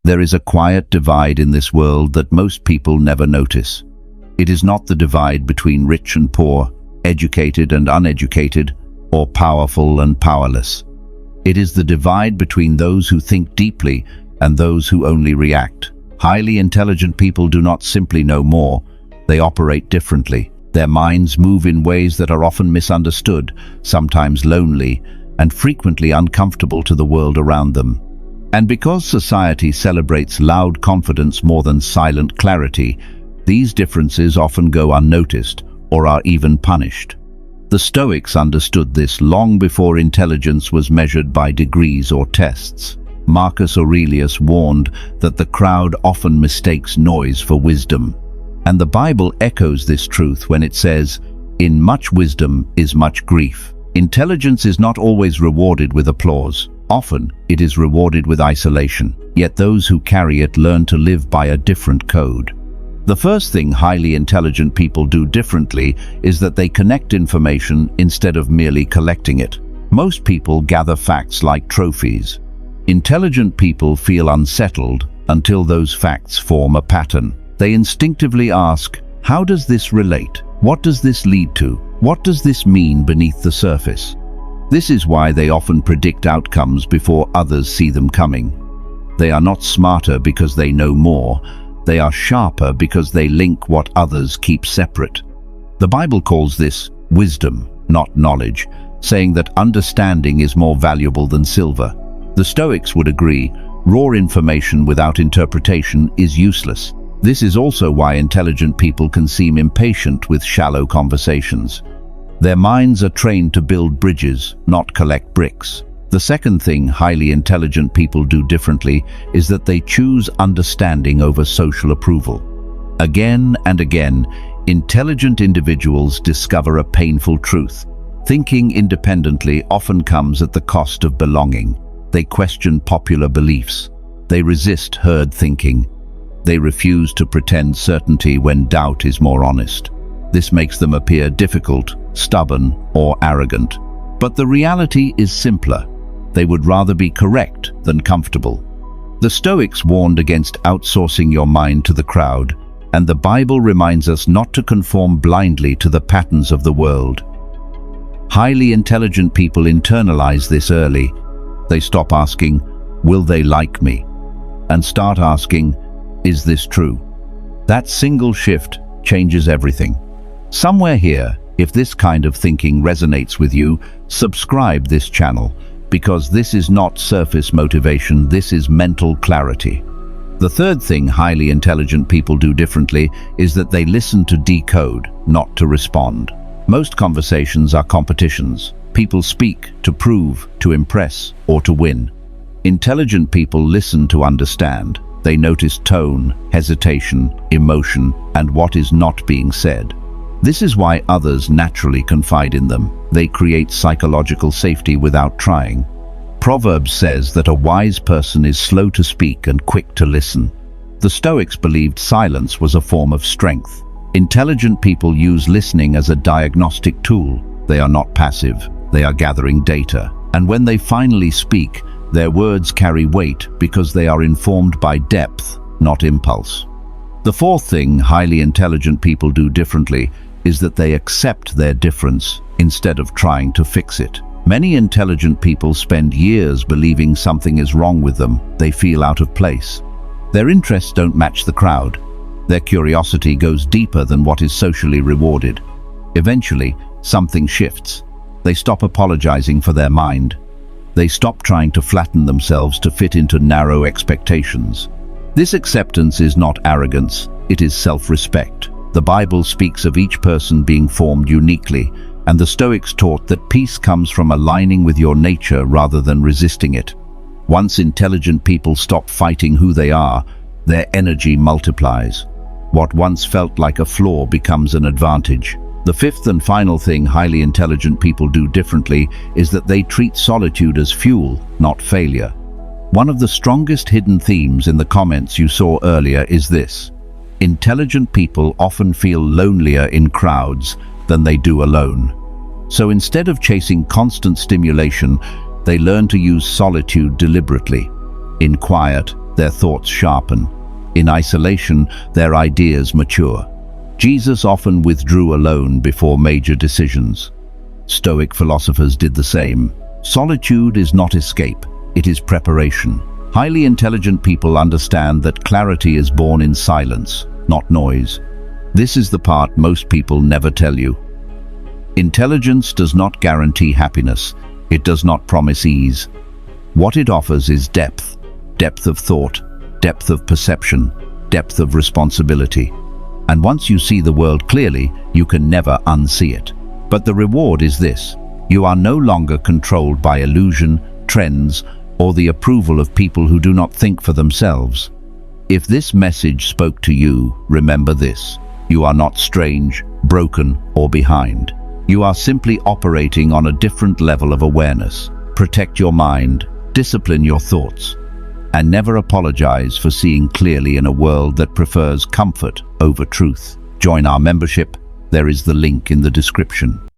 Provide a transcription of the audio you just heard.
There is a quiet divide in this world that most people never notice. It is not the divide between rich and poor, educated and uneducated, or powerful and powerless. It is the divide between those who think deeply and those who only react. Highly intelligent people do not simply know more, they operate differently. Their minds move in ways that are often misunderstood, sometimes lonely, and frequently uncomfortable to the world around them. And because society celebrates loud confidence more than silent clarity, these differences often go unnoticed or are even punished. The Stoics understood this long before intelligence was measured by degrees or tests. Marcus Aurelius warned that the crowd often mistakes noise for wisdom. And the Bible echoes this truth when it says, "In much wisdom is much grief." Intelligence is not always rewarded with applause. Often, it is rewarded with isolation. Yet those who carry it learn to live by a different code. The first thing highly intelligent people do differently is that they connect information instead of merely collecting it. Most people gather facts like trophies. Intelligent people feel unsettled until those facts form a pattern. They instinctively ask, how does this relate? What does this lead to? What does this mean beneath the surface? This is why they often predict outcomes before others see them coming. They are not smarter because they know more. They are sharper because they link what others keep separate. The Bible calls this wisdom, not knowledge, saying that understanding is more valuable than silver. The Stoics would agree, raw information without interpretation is useless. This is also why intelligent people can seem impatient with shallow conversations. Their minds are trained to build bridges, not collect bricks. The second thing highly intelligent people do differently is that they choose understanding over social approval. Again and again, intelligent individuals discover a painful truth. Thinking independently often comes at the cost of belonging. They question popular beliefs. They resist herd thinking. They refuse to pretend certainty when doubt is more honest. This makes them appear difficult, stubborn, or arrogant. But the reality is simpler. They would rather be correct than comfortable. The Stoics warned against outsourcing your mind to the crowd, and the Bible reminds us not to conform blindly to the patterns of the world. Highly intelligent people internalize this early. They stop asking, "Will they like me?" and start asking, "Is this true?" That single shift changes everything. Somewhere here, if this kind of thinking resonates with you, subscribe this channel, because this is not surface motivation, this is mental clarity. The third thing highly intelligent people do differently is that they listen to decode, not to respond. Most conversations are competitions. People speak to prove, to impress, or to win. Intelligent people listen to understand. They notice tone, hesitation, emotion, and what is not being said. This is why others naturally confide in them. They create psychological safety without trying. Proverbs says that a wise person is slow to speak and quick to listen. The Stoics believed silence was a form of strength. Intelligent people use listening as a diagnostic tool. They are not passive. They are gathering data. And when they finally speak, their words carry weight because they are informed by depth, not impulse. The fourth thing highly intelligent people do differently is that they accept their difference instead of trying to fix it. Many intelligent people spend years believing something is wrong with them. They feel out of place. Their interests don't match the crowd. Their curiosity goes deeper than what is socially rewarded. Eventually, something shifts. They stop apologizing for their mind. They stop trying to flatten themselves to fit into narrow expectations. This acceptance is not arrogance, it is self-respect. The Bible speaks of each person being formed uniquely, and the Stoics taught that peace comes from aligning with your nature rather than resisting it. Once intelligent people stop fighting who they are, their energy multiplies. What once felt like a flaw becomes an advantage. The fifth and final thing highly intelligent people do differently is that they treat solitude as fuel, not failure. One of the strongest hidden themes in the comments you saw earlier is this: intelligent people often feel lonelier in crowds than they do alone. So instead of chasing constant stimulation, they learn to use solitude deliberately. In quiet, their thoughts sharpen. In isolation, their ideas mature. Jesus often withdrew alone before major decisions. Stoic philosophers did the same. Solitude is not escape, it is preparation. Highly intelligent people understand that clarity is born in silence, not noise. This is the part most people never tell you. Intelligence does not guarantee happiness. It does not promise ease. What it offers is depth, depth of thought, depth of perception, depth of responsibility. And once you see the world clearly, you can never unsee it. But the reward is this: you are no longer controlled by illusion, trends, or the approval of people who do not think for themselves. If this message spoke to you, remember this: you are not strange, broken, or behind. You are simply operating on a different level of awareness. Protect your mind, discipline your thoughts, and never apologize for seeing clearly in a world that prefers comfort over truth. Join our membership. There is the link in the description.